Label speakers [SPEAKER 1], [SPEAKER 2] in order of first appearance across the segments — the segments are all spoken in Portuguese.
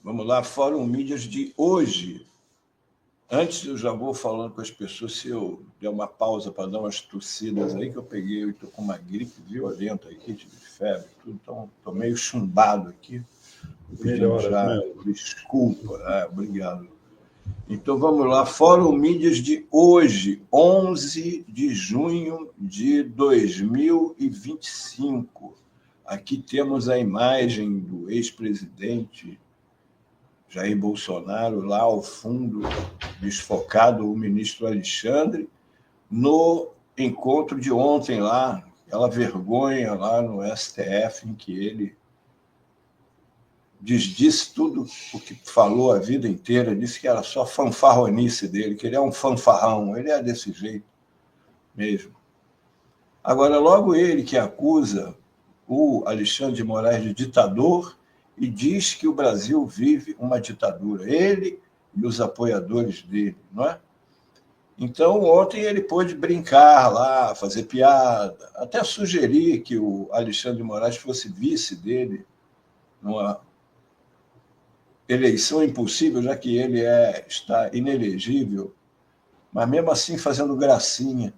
[SPEAKER 1] Vamos lá, Fórum Mídias de hoje. Antes, eu já vou falando com as pessoas, se eu der uma pausa para dar umas tossidas aí, que eu peguei, eu estou com uma gripe violenta aqui, de febre, tudo, então estou meio chumbado aqui, pedindo já desculpa. Obrigado. Então, vamos lá, Fórum Mídias de hoje, 11 de junho de 2025. Aqui temos a imagem do ex-presidente Jair Bolsonaro, lá ao fundo, desfocado o ministro Alexandre, no encontro de ontem lá, aquela vergonha lá no STF, em que ele disse tudo o que falou a vida inteira, disse que era só fanfarronice dele, que ele é um fanfarrão, ele é desse jeito mesmo. Agora, logo ele que acusa o Alexandre de Moraes de ditador e diz que o Brasil vive uma ditadura, ele e os apoiadores dele, não é? Então, ontem ele pôde brincar lá, fazer piada, até sugerir que o Alexandre de Moraes fosse vice dele numa eleição impossível, já que ele está inelegível, mas mesmo assim fazendo gracinha.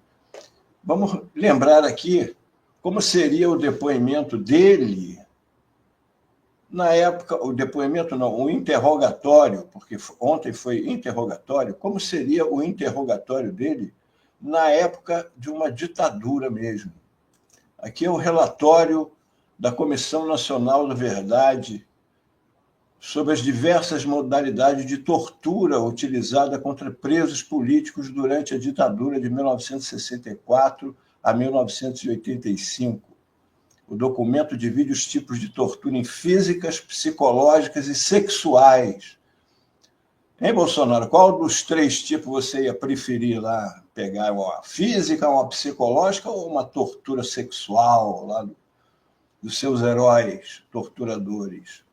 [SPEAKER 1] Vamos lembrar aqui como seria o depoimento dele na época, o depoimento não, o interrogatório, porque ontem foi interrogatório, como seria o interrogatório dele na época de uma ditadura mesmo. Aqui é o relatório da Comissão Nacional da Verdade sobre as diversas modalidades de tortura utilizada contra presos políticos durante a ditadura de 1964 a 1985. O documento divide os tipos de tortura em físicas, psicológicas e sexuais. Hein, Bolsonaro? Qual dos três tipos você ia preferir lá? Pegar uma física, uma psicológica ou uma tortura sexual lá dos seus heróis torturadores?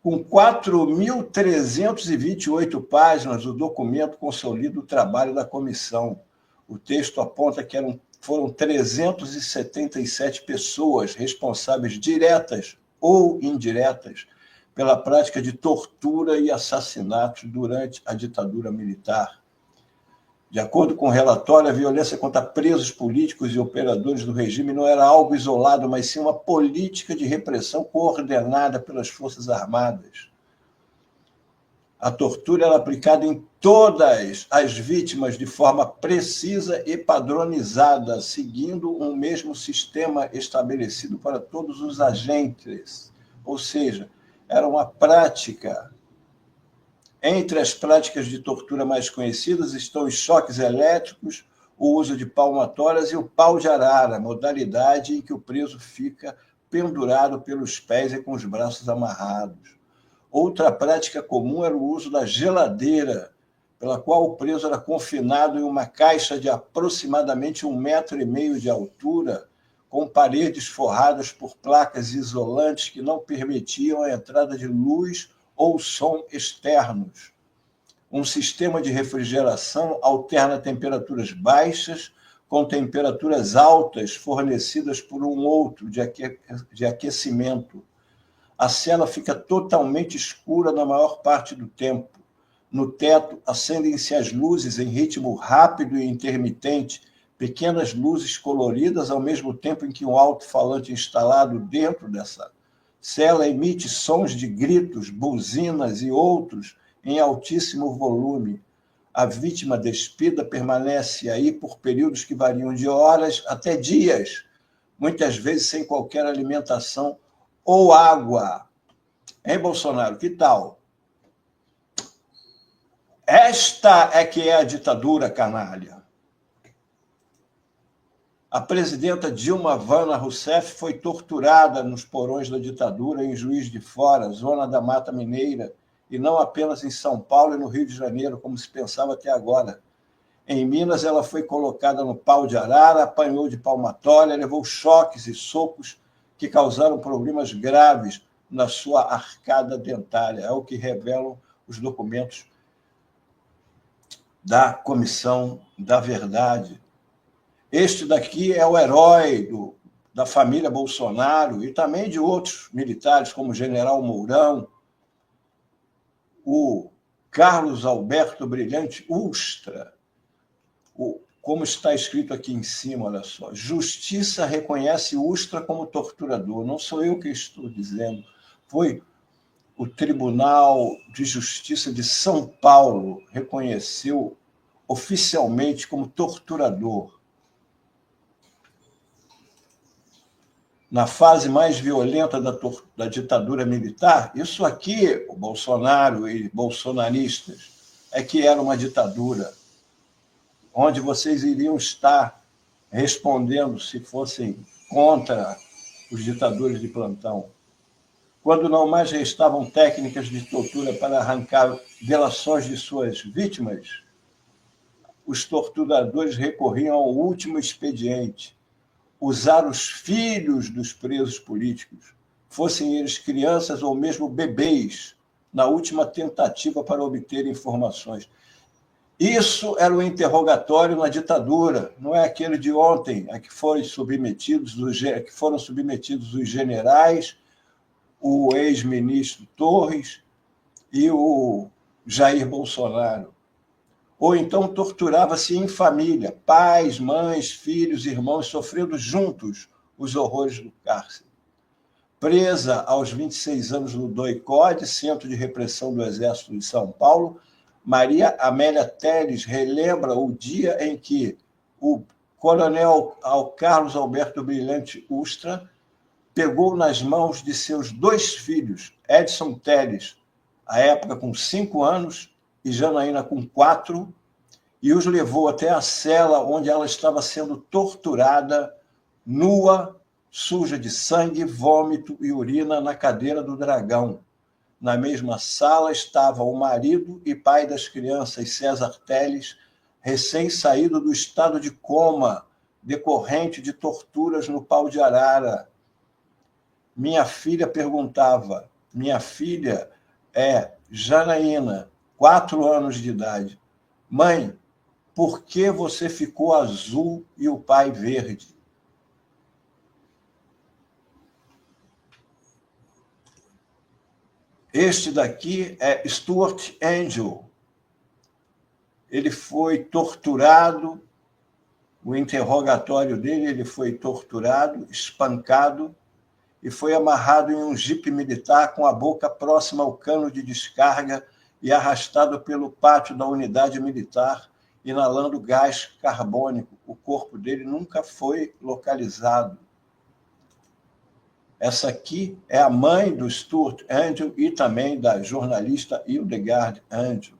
[SPEAKER 1] Com 4.328 páginas, o documento consolida o trabalho da comissão. O texto aponta que foram 377 pessoas responsáveis diretas ou indiretas pela prática de tortura e assassinatos durante a ditadura militar. De acordo com o relatório, a violência contra presos políticos e operadores do regime não era algo isolado, mas sim uma política de repressão coordenada pelas Forças Armadas. A tortura era aplicada em todas as vítimas de forma precisa e padronizada, seguindo um mesmo sistema estabelecido para todos os agentes. Ou seja, era uma prática. Entre as práticas de tortura mais conhecidas estão os choques elétricos, o uso de palmatórias e o pau de arara, modalidade em que o preso fica pendurado pelos pés e com os braços amarrados. Outra prática comum era o uso da geladeira, pela qual o preso era confinado em uma caixa de aproximadamente 1,5 metro de altura, com paredes forradas por placas isolantes que não permitiam a entrada de luz ou som externos. Um sistema de refrigeração alterna temperaturas baixas com temperaturas altas fornecidas por um outro de aquecimento. A cela fica totalmente escura na maior parte do tempo. No teto, acendem-se as luzes em ritmo rápido e intermitente, pequenas luzes coloridas, ao mesmo tempo em que um alto-falante instalado dentro dessa cela emite sons de gritos, buzinas e outros em altíssimo volume. A vítima despida permanece aí por períodos que variam de horas até dias, muitas vezes sem qualquer alimentação ou água. Hein, Bolsonaro? Que tal? Esta é que é a ditadura, canalha. A presidenta Dilma Havana Rousseff foi torturada nos porões da ditadura em Juiz de Fora, zona da Mata Mineira, e não apenas em São Paulo e no Rio de Janeiro, como se pensava até agora. Em Minas, ela foi colocada no pau de arara, apanhou de palmatória, levou choques e socos que causaram problemas graves na sua arcada dentária. É o que revelam os documentos da Comissão da Verdade. Este daqui é o herói da família Bolsonaro e também de outros militares, como o general Mourão, o Carlos Alberto Brilhante Ustra, como está escrito aqui em cima, olha só, Justiça reconhece Ustra como torturador. Não sou eu que estou dizendo, foi o Tribunal de Justiça de São Paulo reconheceu oficialmente como torturador. Na fase mais violenta da ditadura militar, isso aqui, o Bolsonaro e bolsonaristas, é que era uma ditadura, onde vocês iriam estar respondendo se fossem contra os ditadores de plantão. Quando não mais restavam técnicas de tortura para arrancar delações de suas vítimas, os torturadores recorriam ao último expediente, usar os filhos dos presos políticos, fossem eles crianças ou mesmo bebês, na última tentativa para obter informações. Isso era o interrogatório na ditadura, não é aquele de ontem, a que foram submetidos os generais, o ex-ministro Torres e o Jair Bolsonaro. Ou então torturava-se em família, pais, mães, filhos, irmãos, sofrendo juntos os horrores do cárcere. Presa aos 26 anos no DOI-CODE, Centro de Repressão do Exército de São Paulo, Maria Amélia Telles relembra o dia em que o coronel Carlos Alberto Brilhante Ustra pegou nas mãos de seus 2 filhos, Edson Telles, à época com 5 anos, e Janaína com 4, e os levou até a cela onde ela estava sendo torturada, nua, suja de sangue, vômito e urina na cadeira do dragão. Na mesma sala estava o marido e pai das crianças, César Telles, recém-saído do estado de coma, decorrente de torturas no pau de arara. Minha filha perguntava, minha filha é Janaína, 4 anos de idade. Mãe, por que você ficou azul e o pai verde? Este daqui é Stuart Angel. Ele foi torturado, o interrogatório dele, ele foi torturado, espancado e foi amarrado em um jipe militar com a boca próxima ao cano de descarga e arrastado pelo pátio da unidade militar, inalando gás carbônico. O corpo dele nunca foi localizado. Essa aqui é a mãe do Stuart Angel e também da jornalista Hildegard Angel.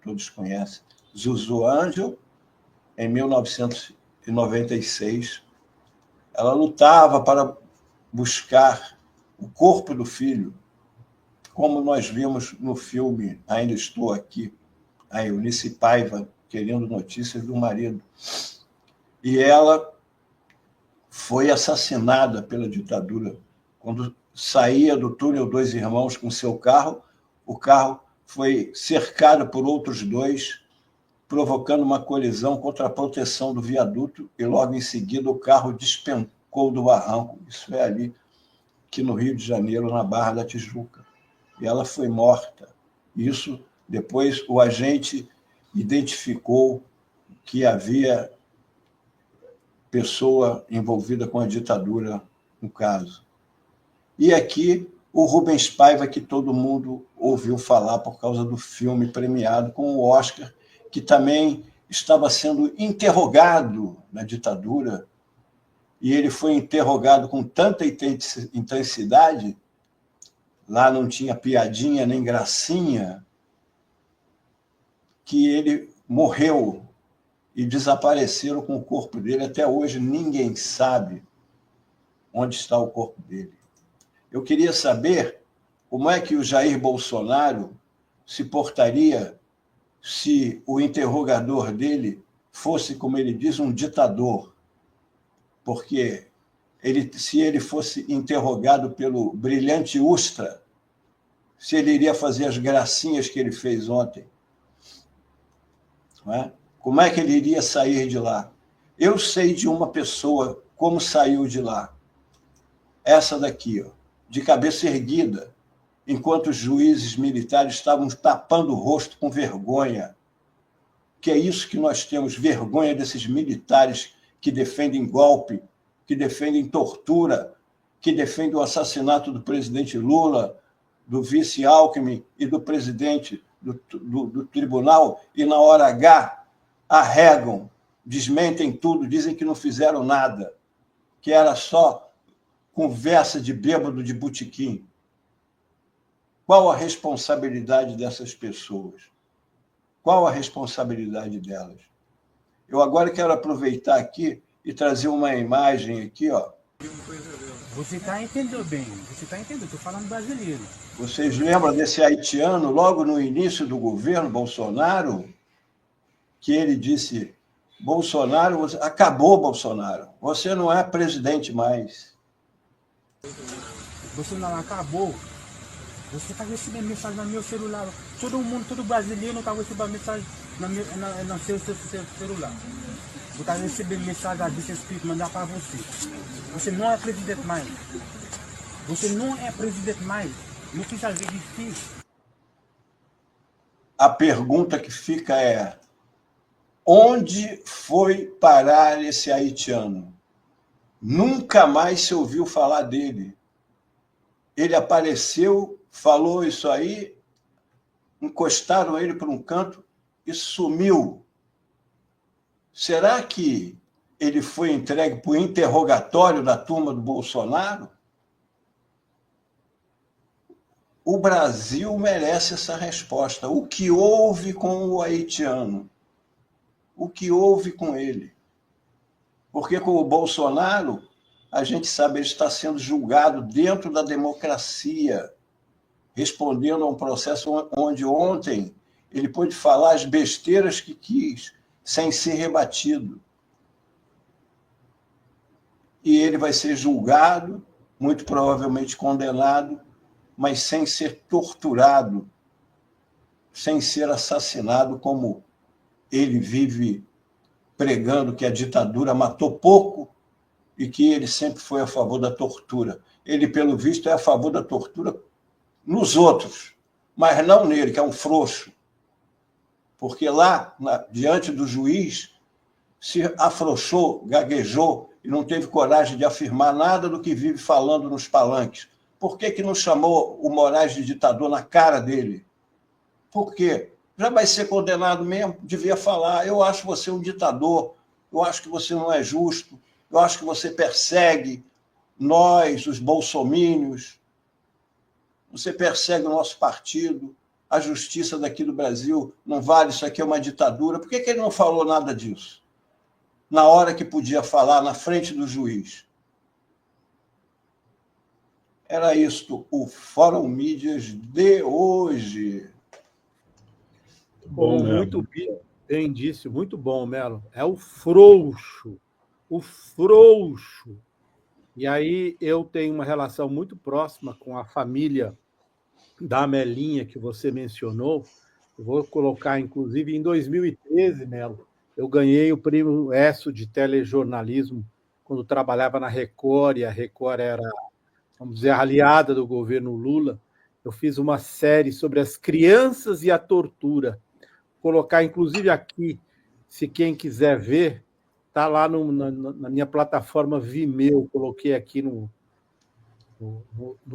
[SPEAKER 1] Todos conhecem. Zuzu Angel, em 1996, ela lutava para buscar o corpo do filho, como nós vimos no filme Ainda Estou Aqui, a Eunice Paiva querendo notícias do marido. E ela foi assassinada pela ditadura. Quando saía do túnel Dois Irmãos com seu carro, o carro foi cercado por outros 2, provocando uma colisão contra a proteção do viaduto, e logo em seguida o carro despencou do barranco. Isso é ali, aqui no Rio de Janeiro, na Barra da Tijuca. E ela foi morta. Isso, depois, o agente identificou que havia pessoa envolvida com a ditadura no caso. E aqui o Rubens Paiva, que todo mundo ouviu falar por causa do filme premiado com o Oscar, que também estava sendo interrogado na ditadura, e ele foi interrogado com tanta intensidade, lá não tinha piadinha nem gracinha, que ele morreu e desapareceram com o corpo dele. Até hoje ninguém sabe onde está o corpo dele. Eu queria saber como é que o Jair Bolsonaro se portaria se o interrogador dele fosse, como ele diz, um ditador. Porque se ele fosse interrogado pelo Brilhante Ustra, se ele iria fazer as gracinhas que ele fez ontem. Não é? Como é que ele iria sair de lá? Eu sei de uma pessoa como saiu de lá. Essa daqui, ó, de cabeça erguida, enquanto os juízes militares estavam tapando o rosto com vergonha. Que é isso que nós temos, vergonha desses militares que defendem golpe, que defendem tortura, que defendem o assassinato do presidente Lula, do vice Alckmin e do presidente do tribunal, e na hora H arregam, desmentem tudo, dizem que não fizeram nada, que era só conversa de bêbado de botequim. Qual a responsabilidade dessas pessoas? Qual a responsabilidade delas? Eu agora quero aproveitar aqui e trazer uma imagem aqui, ó.
[SPEAKER 2] Você está entendendo bem, você está entendendo, estou falando brasileiro.
[SPEAKER 1] Vocês lembram desse haitiano, logo no início do governo Bolsonaro, que ele disse, Bolsonaro, acabou Bolsonaro, você não é presidente mais.
[SPEAKER 2] Bolsonaro acabou. Você está recebendo mensagem no meu celular. Todo mundo, todo brasileiro está recebendo mensagem no seu celular. Você está recebendo mensagem a Deus Espírito mandar para você. Você não é presidente mais. Você não é presidente mais. Não precisa verificar.
[SPEAKER 1] A pergunta que fica é: onde foi parar esse haitiano? Nunca mais se ouviu falar dele. Ele apareceu, falou isso aí, encostaram ele para um canto e sumiu. Será que ele foi entregue para o interrogatório da turma do Bolsonaro? O Brasil merece essa resposta. O que houve com o haitiano? O que houve com ele? Porque com o Bolsonaro, a gente sabe, ele está sendo julgado dentro da democracia, respondendo a um processo onde ontem ele pôde falar as besteiras que quis, sem ser rebatido. E ele vai ser julgado, muito provavelmente condenado, mas sem ser torturado, sem ser assassinado, como ele vive pregando que a ditadura matou pouco e que ele sempre foi a favor da tortura. Ele, pelo visto, é a favor da tortura nos outros, mas não nele, que é um frouxo. Porque lá, diante do juiz, se afrouxou, gaguejou e não teve coragem de afirmar nada do que vive falando nos palanques. Por que não chamou o Moraes de ditador na cara dele? Por quê? Já vai ser condenado mesmo, devia falar, eu acho você um ditador, eu acho que você não é justo, eu acho que você persegue nós, os bolsomínios, você persegue o nosso partido, a justiça daqui do Brasil não vale, isso aqui é uma ditadura. Por que ele não falou nada disso? Na hora que podia falar, na frente do juiz. Era isto, o Fórum Mídias de hoje.
[SPEAKER 3] Bom, muito bem disse, muito bom, Melo. É o frouxo, o frouxo. E aí eu tenho uma relação muito próxima com a família da Melinha, que você mencionou. Eu vou colocar, inclusive, em 2013, Melo, eu ganhei o prêmio ESSO de telejornalismo quando trabalhava na Record, e a Record era, vamos dizer, aliada do governo Lula. Eu fiz uma série sobre as crianças e a tortura. Vou colocar, inclusive, aqui, se quem quiser ver, está lá na minha plataforma Vimeo, coloquei aqui no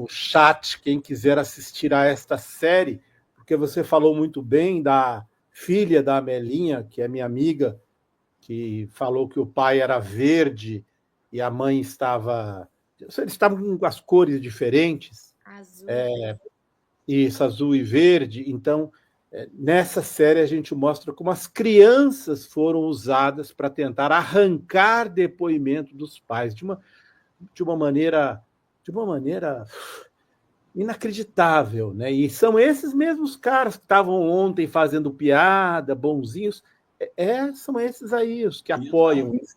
[SPEAKER 3] chat, quem quiser assistir a esta série, porque você falou muito bem da filha da Amelinha, que é minha amiga, que falou que o pai era verde e a mãe estava... Eles estavam com as cores diferentes.
[SPEAKER 4] Azul.
[SPEAKER 3] Isso, azul e verde. Então, nessa série a gente mostra como as crianças foram usadas para tentar arrancar depoimento dos pais de uma maneira inacreditável, né? E são esses mesmos caras que estavam ontem fazendo piada, bonzinhos, são esses aí os que apoiam isso,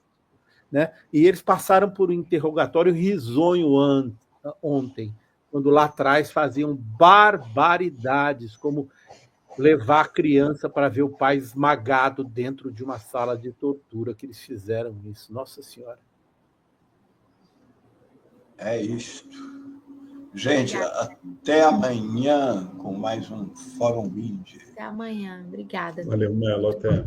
[SPEAKER 3] né? E eles passaram por um interrogatório risonho ontem, quando lá atrás faziam barbaridades, como levar a criança para ver o pai esmagado dentro de uma sala de tortura, que eles fizeram isso. Nossa Senhora.
[SPEAKER 1] É isto. Gente, até amanhã com mais um Fórum Wind.
[SPEAKER 4] Até amanhã. Obrigada.
[SPEAKER 5] Valeu, Melo. Até.